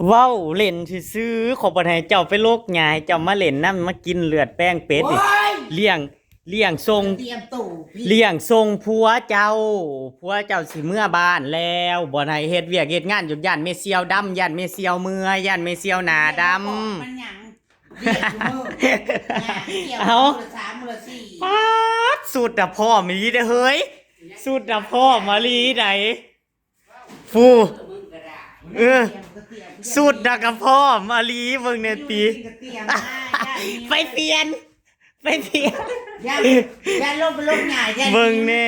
เว้าเล่นซื้อขอบ่ให้เจ้าไปโลกหยายเจ้ามาเล่นน้ำมากินเลือดแป้งเป็ดนี่เลี้ยงทรงเลี้ยงทรงผัวเจ้าสิเมื่อบ้านแล้วบ่ให้เฮ็ดเวียกเฮ็ดงานอยู่ย่านเมเซียวดำย่านเมเซียวเมื่อย่านเมเซียวหน้าดำเอาป๊าดสุดอะพ่อมีเด้อเฮ้ยสุดอะพ่อมาลีไหนฟูสุดอะกับพ่อมาลีเบิ่งเนี่ยตีไปเปลี่ยนอย่าลบหน่ายเบิ่งแน่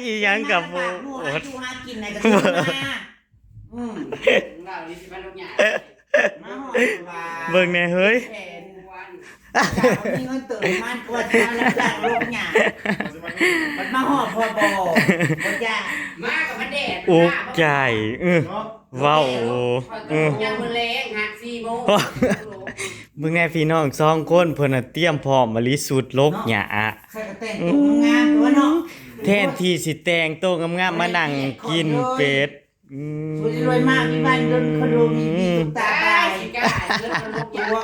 อีหยังกับบ่ดูหากินในกระตุ้นเรานี่สิมาลูกหยามาหอเบิ่งแน่เฮ้ยมีเงินเติมมันกว่าจะรับจากลบหน่ายมันมาหอพอบ่จ้ามากับมันแดดอุกใจเว้ายังมื้อแลงหัก4 โมงมึงแน่พี่น้อง2คนเพิ่นน่ะเตรียมพร้อมมาลิสุดลกหยาใส่แต่งตัวงามตัวเนาะแทนที่สิแต่งตัวงามๆมานั่งกินเป็ดรวยมากมีบ้านจนคอนโดมีตาได้กล้าเลิกลกตัว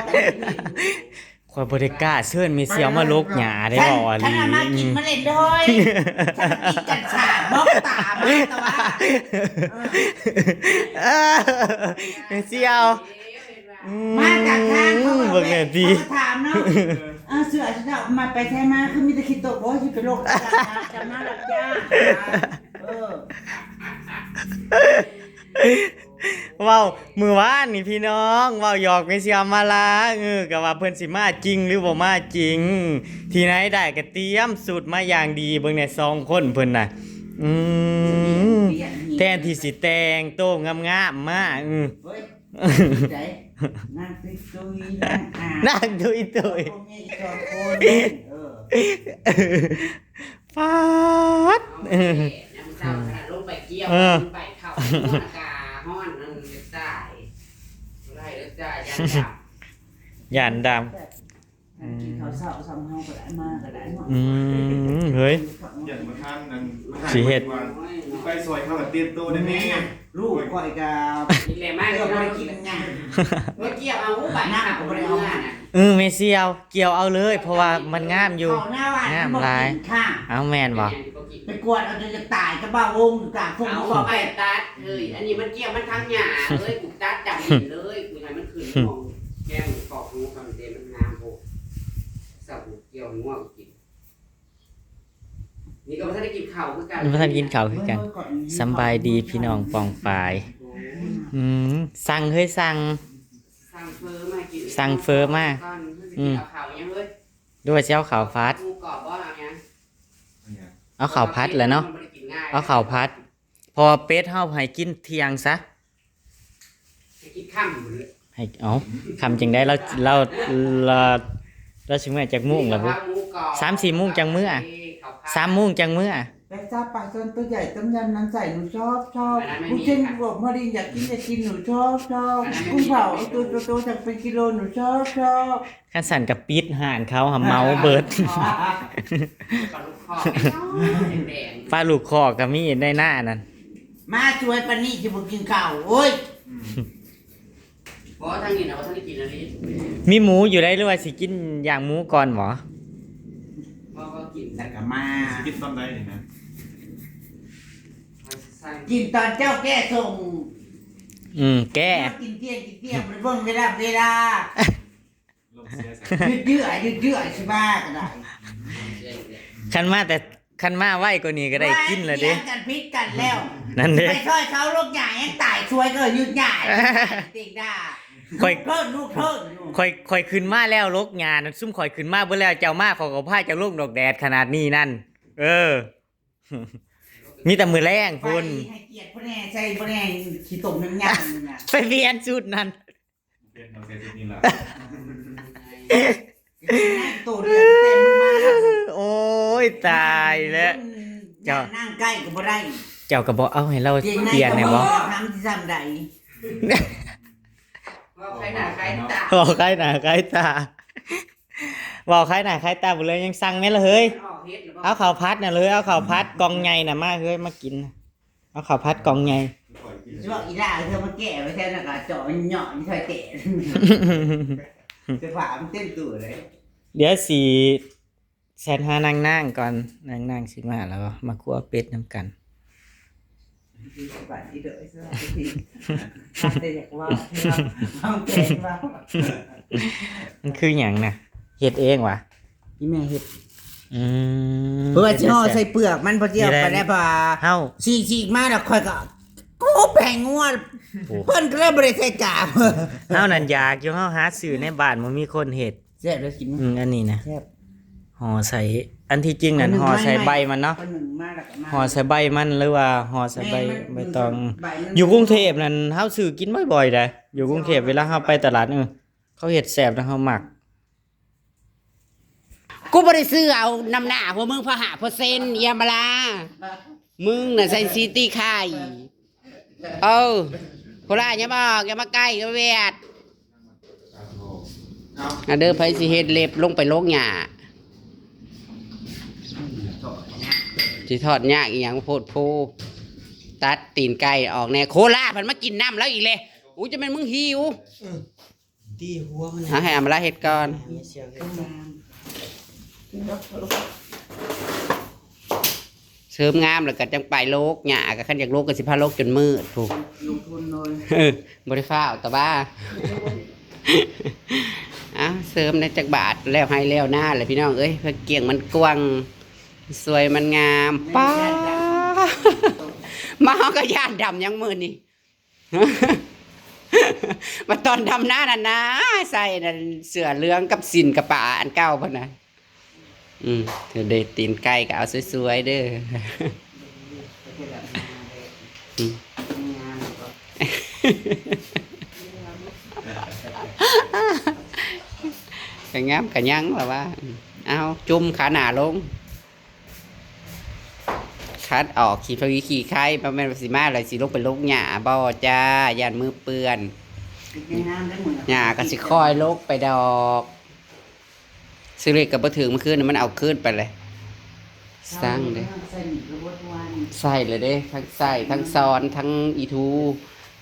ข่อยบ่ได้กล้าเชิญแม่เสี่ยวมาลกหยาได้บ่ว่าลีมากินมาเล่นด้วยฉันกินกัญชาบอกตามาตะว่าแม่เสี่ยวมาจากทางเขาเบิ่งแน่ดีถามเนาะเสือฉันจะมาไปใช่มาคือมีแต่คิดตกบ่สิเป็นโรคจะมาหลับยาเว้ามื้อวานนี่พี่น้องเว้าหยอกแม่เสี่ยวมาลาก็ว่าเพิ่นสิมาจริงหรือบ่มาจริงที่ไหนได้ก็เตรียมสูตรมาอย่างดีเบิ่งแน่2คนเพิ่นน่ะแทนที่สิแต่งโตงามๆมานั่งตุยป๊าดลงไปเกี่ยวไปเข้าอากาฮ้อนนั่นได้ได้ย่านดำเขาเศร้าซ้ำเฮาก็ได้มาก็ได้เฮ้ยอย่างมาทานนั่นสิเฮ็ดไปซอยเข้ากับเตรียมตัวได้แม่ลูกก้อยกับนี่แหละมาก็บ่ได้กินหยังบ่เกี่ยวเอาใบหน้าก็บ่ได้เอาแม่เสี่ยวเกี่ยวเอาเลยเพราะว่ามันงามอยู่งามหลายเอาแม่นบ่ไปกวดเอาจะตายกับบ้าวงกลางพวกเอาบ่ไปตัดเอ้ยอันนี้มันเกี่ยวมันทั้งหญ้าเอ้ยกูตัดจับเลยกูให้มันขึ้นมองแก้มกอกหูกันเต็มมันงามโพสับเกี่ยวง่วงกินนี่ก็บ่ทันได้กินข้าวคือกันบ่ทันกินข้าวคือกันสำบายดีพี่น้องปองปายสั่งเฮ้ยสั่งเฟอมากินสั่งเฟอมาเอาข้าวยังเฮ้ยด้วยสิเอาข้าวพัดเอาข้าวพัดแหละเนาะเอาข้าวพัดพอเป็ดเฮาให้กินเที่ยงซะให้กินค่ำให้เอาคำจังได้เราสิมื้อจักโมงล่ะบ่3-4 โมงจังมื้อ3 โมงจังมื้อแต่ซาปลาส้นตัวใหญ่ต้มยำน้ำใสหนูชอบกุ้งเช่นบอกพอดีอยากกินหนูชอบกุ้งเผาตัวโตจากเป็นกิโลหนูชอบคันสั่นกับปิดห่านเขาหำเมาเบิดปลาลูกคอก็มีได้หน้านั่นมาช่วยปานี่จะบ่กินข้าวโอ้ยบ่ทางนี้นะบ่ทันได้กินอันนี้มีหมูอยู่ได้หรือว่าสิกินอย่างหมูก่อนหมอบ่กินแต่ก็มากินตอนใดนี่นะกินตอนเจ้าแก้ส่งแก้กินเที่ยงมันเบิ่งเวลายืดใช่บ้าก็ได้คันมาไว้กว่านี้ก็ได้กินแล้วเด้กันพิษกันแล้วนั่นเด้ไปช่วยเขาลูกใหญ่ยังตายช่วยก็ยืดใหญ่ติงด่าค่อยลูกเพิ่นค่อยขึ้นมาแล้วลกงานซุ่มค่อยขึ้นมาเบิ่แล้วเจ้ามาเขาก็พาเจ้าลงดอกแดดขนาดนี้นั่นมีแต่มือแรงคุณให้เกียรติพ่อแน่ใส่พ่อแน่ขี้ตมน้ำยำน่ะไปเปลี่ยนชุดนั้นเปลี่ยนเอาใส่ชุดนี้ล่ะตัวเดียวเต็มมาโอ้ยตายแล้วเจ้านั่งใกล้ก็บ่ได้เจ้าก็บ่เอาให้เราเปลี่ยนให้บ่ทำที่ซ้ำใดว่าใครหน้าใครตาบอกใครหน้าใครตาบอกใครหน้าใครตาบ่เลยยังสั่งแม่ละเฮ้ยเอาข้าวพัดน่ะเลยเอาข้าวพัดกองใหญ่น่ะมาเฮ้ยมากินเอาข้าวพัดกองใหญ่ ช่วงอีด่าเธอมาแก่ไม่ใช่นะกะจ่อเหยาะนี่ใช่แก่จะฝ่ามันเต้นตัวเลย เดี๋ยวสิแซนหานางก่อนนางสิมาแล้วก็มาคั่วเป็ดนำกัน ฝ่าที่เด้อใช่ไหมที่ทำได้อยากว่าที่เราทำเก่งว่า มันคือหยังน่ะเฮ็ดเองวะ พี่แม่เฮ็ด อืม เพื่อจะห่อใส่เปลือกมันพอเจียวไปได้ป่ะ เฮ้า ฉีกมาแล้วค่อยก็กูแบ่งงวดเพิ่นก็เลยบ่ได้ใส่กาบ เฮ้านั่นอยากอยู่เฮ้าหาซื้อในบ้านบ่มีคนเฮ็ด แซ่บแล้วกิน อันนี้นะ แซ่บ ห่อใส่อันที่จริงนั่นห่อใส่ใบมันเนาะ คนหนึ่งมาแล้วก็มา ห่อใส่ใบมันหรือว่าห่อใส่ใบ แม่มัน ใบตอง ใบมัน อยู่กรุงเทพนั่นเฮาซื้อกินบ่อยๆเด้ออยู่กรุงเทพเวลาเฮาไปตลาดเขาเฮ็ดแซ่บแล้วเฮามัก กูบ่ได้ซื้อเอานำหน้าพวกมึงพอหาเปอร์เซ็นต์ยามาลามึงน่ะใส่ซิตี้ไข่โคราชอย่าบอกอย่ามาใกล้อย่าเวียดเด้อไผสิเฮ็ดเล็บลงไปโลกหญ้าสิทอดยากอีหยังโพดโพตัดตีนไก่ออกแน่โคราชมันมากินน้ำแล้วอีกเลยอู้จะเป็นมึงหิว ตีหัวมัน ให้อามาลาเฮ็ดก่อนเสริมงามแล้วก็จังไปโลกหญ้าก็คันอยากโลกก็สิพาโลกจนมืดถูก ลงทุนเลย บ่ได้ฟ้าวแต่บ้า เสริมในจักบาทแล้วให้แล้วหน้าเลยพี่น้องเอ้ยเพื่อเกี่ยงมันกว้างสวยมันงามป้า มาเฮาก็ย่านดำยังมื้อนี่ มาตอนดำหน้านั่นนะใส่นั่นเสื้อเหลืองกับสินกับป่าอันเก่าพุ่นน่ะเธอได้ตีนไก่ก็เอาสวยๆเด้อ กะงามกะยังล่ะว่าเอาจุ่มขาหน้าลงคัดออกขี่ไข่บ่แม่นว่าสิมาแล้วสิลงไปลงหญ้าบ่จ้าย่านมือเปื้อนหญ้าก็สิค่อยลกไปดอกซื้อเลขก็บ่ถึงเมื่อคืนมันเอาคืนไปเลยสร้างเด้ใส่เลยเด้ทั้งใส่ทั้งซอนทั้งอีทู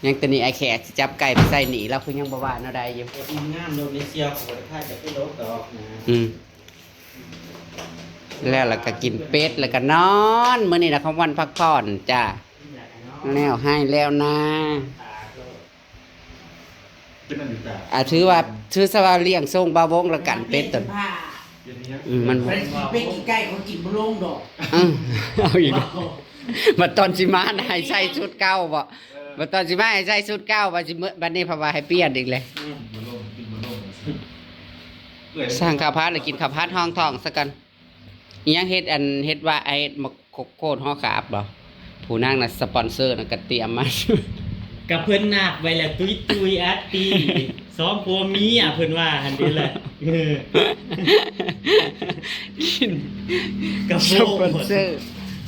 ยังตะนี่ไอแขกสิจับไก่ไปใส่หนีแล้วคือยังบ่ว่าแนวใดอยู่ งามโดนเชียวโหดถ้าจะไปลบดอกนะ แล้วก็กินเป็ดแล้วก็นอนมื้อนี้นะเขาวันพักผ่อนจ้าแล้วให้แล้วนะ เป็นอันอยู่แต่ ถือว่าสว่าเลี้ยงส่งบาวงแล้วกันเป็ดตน เดี๋ยวนี้ มัน เป็ดกี่ไก่เขากินบ่ลงดอก เอาอีกแล้วมาตอนสิมาน่ะให้ใส่ชุดเก่าบ่มาตอนสิมาให้ใส่ชุดเก่าว่าสิมื้อบัดนี้เพราะว่าให้เปลี่ยนอีกเลย มันลงกินมันลง สร้างข้าวผัดแล้วกินข้าวผัดห้องท้องซะกันอีหยังเฮ็ดว่าไอ้มะโคตรห่อขาบบ่ผู้นางน่ะสปอนเซอร์น่ะก็เตรียมมา กับเพิ่นนาบไว้แล้วตุยอัดตีซ้อมผัวเมียเพิ่นว่าหันเด้แหละ กิน กับ สปอนเซอร์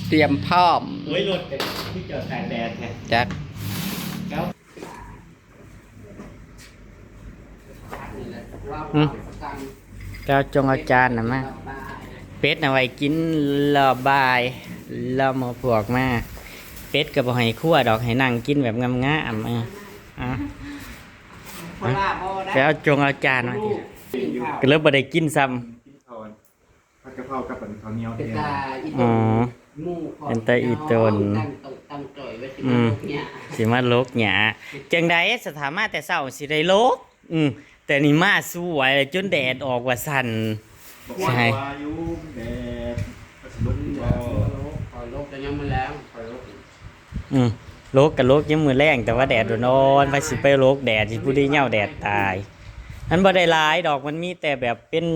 เตรียมพร้อม โอ้ยรถที่จอดตากแดดแท้ จัก เจ้าจงเอาจานน่ะมาเป็ดน่ะไว้กินรอบบ่ายแล้วมาพวกมาเป็ดก็บ่ให้คั่วดอกให้นั่งกินแบบงามๆแล้วจงเอาจานมาดิก็เลยบ่ได้กินซ้ำ กินข้าวผัดกะเพรากับข้าวเหนียว เป็น เนี่ย ตาอี อ๋อ หมู่ของ เป็นตาอีตน ตั้งจ่อยไว้ที่ อืม เนี่ย สิมาลกหยาจังใดสถามาแต่เช้าสิได้ลกแต่นี่มาสู้ไหวเลยจนแดดออกว่าสั่น บอกว่าอายุแดดกระสุนบ่ ขอลบแล้วยังมาแล้วขอลบ โลกกับโลกยังมือแรงแต่ว่าแดดนอนไปสิไปโลกแดดสิผู้ได้เหย้าแดดตายมันบ่ได้หลายดอกมันมีแต่แบบเป็น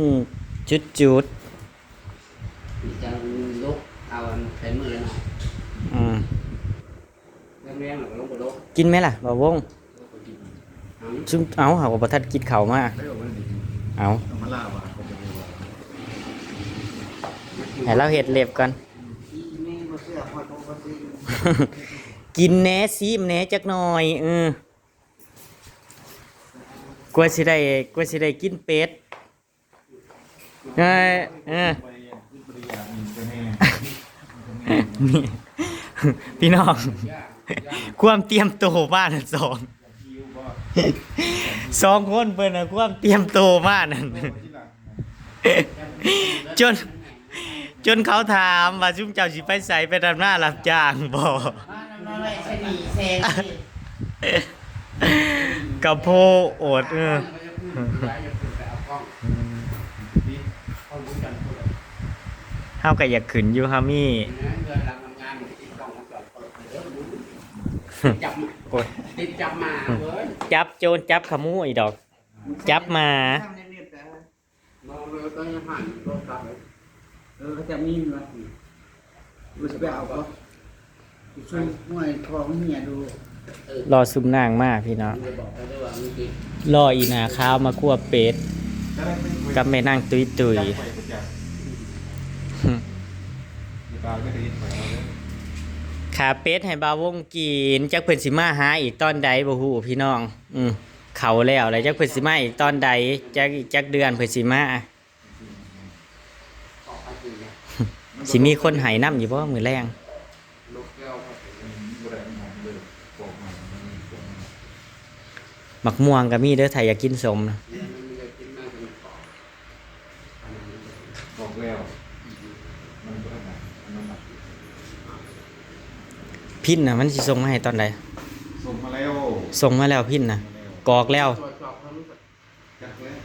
จุด จะลบเอาใส่มือเลยหน่อย ๆอืม แรงๆหน่อยก็ลบไปลบ กินไหมล่ะบ่าวงซุมเอาหาว่าบ่ทันกินข้าวมา ได้บอกว่าดี เอา เอามาล่าว่าคนจะรู้ว่า ให้เราเฮ็ดเล็บก่อน แม่บ่เชื่อพอต้องบ่ซื้อ กินแหน่ซีมแหน่จักหน่อยกว่าสิได้กินเป็ดไปเออบริยามีแน่ นี่ พี่น้อง ความเตรียมโตวมานั่นสองคนเพิ่นน่ะความเตรียมโตวมานั่นจนจนเขาถามว่าซุมเจ้าสิไปไสไปทำหน้ารับจ้างบ่ มาน้ำน้อยชนีแซงนี่ กะโพโอดเฮาก็อยากขึ้นอยู่เฮามี จับ โอ้ย ติดจับมาเว้ย จับโจรจับขโมยดอก จับมา ทำในเรียบร้อย มองเลยก็ยังผ่านรถกลับเลย เขาจะมีมั้ยรู้สึกไปเอาก็ช่วยมวยทองเมียดู รอซุมนางมากพี่น้อง จะบอกไปด้วยว่าเมื่อกี้ รออีหนาข้าวมาคั่วเป็ดกับแม่นางตุยตุย ขาเป็ดให้บาวงกินจักเพิ่นสิมาหาอีกตอนใดบ่ฮู้พี่น้องเขาแล้วแล้วจักเพิ่นสิมาอีกตอนใดจักเดือนเพิ่นสิมาสิมีคนให้น้ำอยู่บ่มื้อแรง ลูกแก้วก็เป็น มักม่วงก็มีเด้อถ้าอยากกินสมนะ มันจะกินน่าจะกรอบ บอกแล้วมันก็ทำมันหนัก พินน่ะมันสิส่งมาให้ตอนใด ส่งมาแล้ว ส่งมาแล้วพินน่ะกอกแล้ว ตรวจสอบความรู้สึก จักแล้ว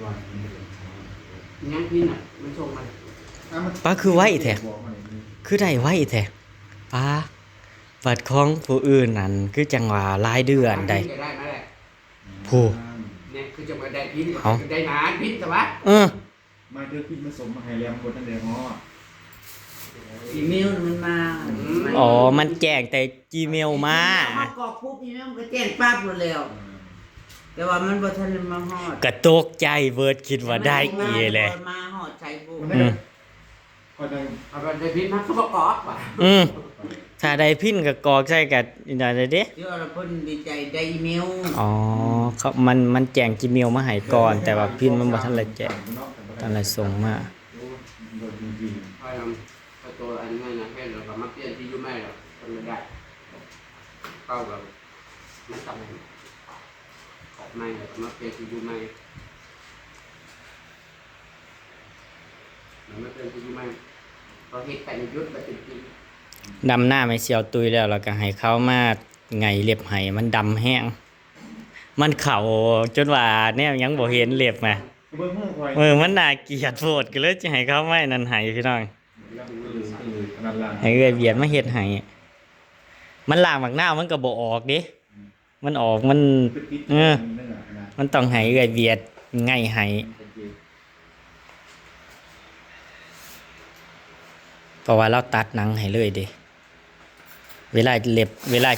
30วันมันเป็น งั้นพี่น่ะมันส่งมา ป้าคือไว้แท้คือได้ไว้แท้ป้าบัตรของผู้อื่นนั่นคือจังหวะรายเดือนได้ ได้มาแหละ ผู้ เนี่ยคือจะมาได้พิน เอา ได้นานพินแต่ว่า มาเจอกินมาสมมาให้แล้วคนนั่นเดียวง้อ อีเมลมันมา อ๋อมันแจ้งแต่ Gmail มา เขากรอกปุ๊บอีเมลมันก็แจ้งปั๊บหมดแล้ว แต่ว่ามันบ่ทันได้มาฮอด กระตกใจเวิร์ดคิดว่าได้อีเลย มาฮอดใช้บุ มันได้ก็ได้ เอาไปได้พินนะเขาบอกกรอบว่ะ ถ้าได้พินกับกอกใส่กับอีนั่นเลยเด้ เดี๋ยวเราเพิ่นดีใจได้อีเมล อ๋อเขามันแจ้ง Gmail มาให้ก่อน แต่ว่าพินมันบ่ทันได้แจ้งทันได้ส่งมา พยายามเอาตัวอันนั้นนะให้เราก็มาเปลี่ยนที่ยุ่ไม่หรอกมันไม่ได้เข้ากับมันทำให้ออกไม่เราก็มาเปลี่ยนที่ยุ่ไม่เราไม่เปลี่ยนที่ยุ่ไม่เราเห็นแต่ในยุทธแบบจริง ดำหน้าไม่เสียวตุยแล้วก็ให้เขามาไงเล็บให้มันดำแห้งมันเข่าจนว่าแนวยังบ่เห็นเล็บมา เบิ่งมือคอย มันน่าเกลียดโพดก็เลยจะให้เขาไม่นั่นให้พี่น้อง นั่นล่ะ ให้เอื้อยเบียดมาเฮ็ดให้มันล้างบักหน้าวมันก็บ่ออกเด้มันออกมันมันต้องให้เอื้อยเบียดง่ายให้เพราะว่าเราตัดหนังให้เลยเด้เวลา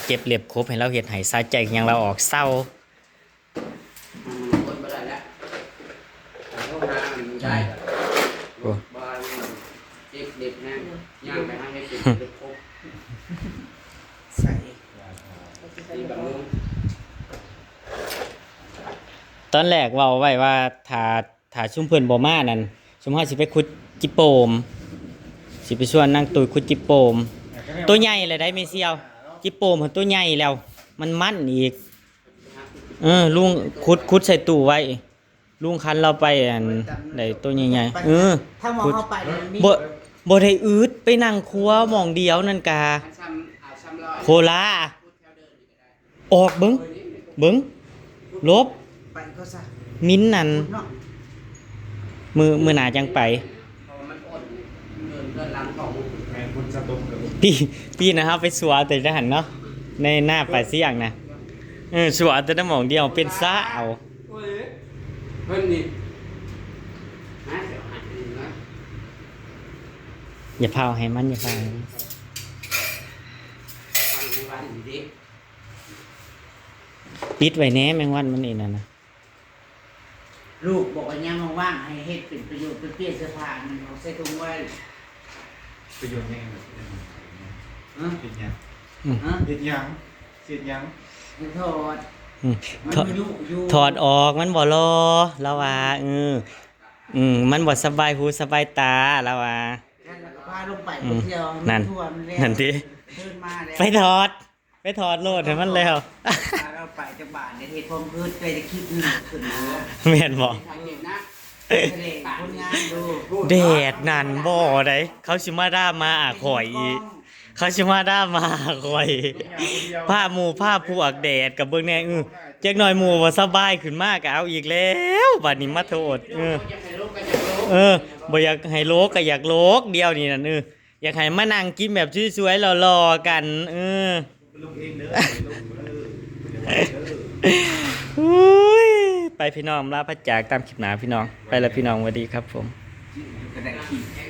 เก็บเล็บครบให้เราเฮ็ดให้สะใจยังเราออกเศร้า มันคนไม่ได้แล้วแต่เขาหามันได้บ้านเจ็บเด็กนะย่างไปให้เจ็บเด็กครบ ใส่ ที่แบบนู้น ตอนแรกเว้าไว้ว่าถ้าชุมเพิ่นบ่มานั่นชุมเฮาสิไปขุดจิโปมสิไปชวนนางตุยขุดจิโปมตัวใหญ่เลยได้ไม่เซียวจิโปมมันตัวใหญ่แล้ว มันมั่นอีกลุงขุดใส่ตู้ไว้ลุงคันเราไปอันได้ตัวใหญ่ๆถ้ามองเข้าไปมันมี บ่ได้อืดไปนั่งครัวหม่องเดียวนั่นกา ซ้ำร้อย โคลาออกเบิ่งลบ ไปก็ซะ มิ้นนั่น เนาะ มือหนาจังไป พอมันอดเดินหลังของ แม่คุณสะตุ้มกับ พี่นะครับไปสัวแต่ทหารเนาะในหน้าป่าเสี่ยงนะสัวแต่น้ำหมองเดียวเป็นซะเอา เพิ่นนี่นะเดี๋ยวหาดูนะ อย่าพาวให้มันอย่าพาวให้มัน วันในวันอยู่ดิ ปิดไว้แหน่แมงวันมันนี่นั่นนะ ลูกบอกว่ายังว่างๆให้เฮ็ดเป็นประโยชน์เป็นเปลี่ยนเสื้อผ้ามันเอาใส่ถุงไว้ ประโยชน์แน่เลย ฮะ เฮ็ดยัง ฮะ เฮ็ดยังเฮ็ดยัง ถอด อืม มัน ถอด อยู่ ถอดออกมันบ่รอแล้วว่ามันบ่สบายหูสบายตาแล้วว่า แล้วก็พาลงไปเที่ยว นั่น ทั่วมันแล้ว นั่นติ เพิ่นมาแล้ว ไปถอด ไปถอดโลดให้มันแล้ว เราไปจากบ้านในเหตุผลพืชไปจะคิดหนึ่งขึ้นมา แม่นบ่ ทำเด็ดนะ ทะเลคนงานดู แดดนั่นบ่ได้เขาสิมาด่ามาข่อยอีกเขาสิมาด่ามาข่อยผ้าหมู่ผ้าพวกแดดกับเบิ่งแน่จักหน่อยหมู่บ่สบายขึ้นมากก็เอาอีกแล้วบัดนี้มาโทษบ่อยากให้โลกก็อยากโลกเดียวนี่นั่นอยากให้มานั่งกินแบบสวยๆหล่อๆกันลูกเองเด้ออุ้ยไปพี่น้องลาพระจากตามคลิปหนาพี่น้องไปแล้วพี่น้องสวัสดีครับผม กระแดกขี้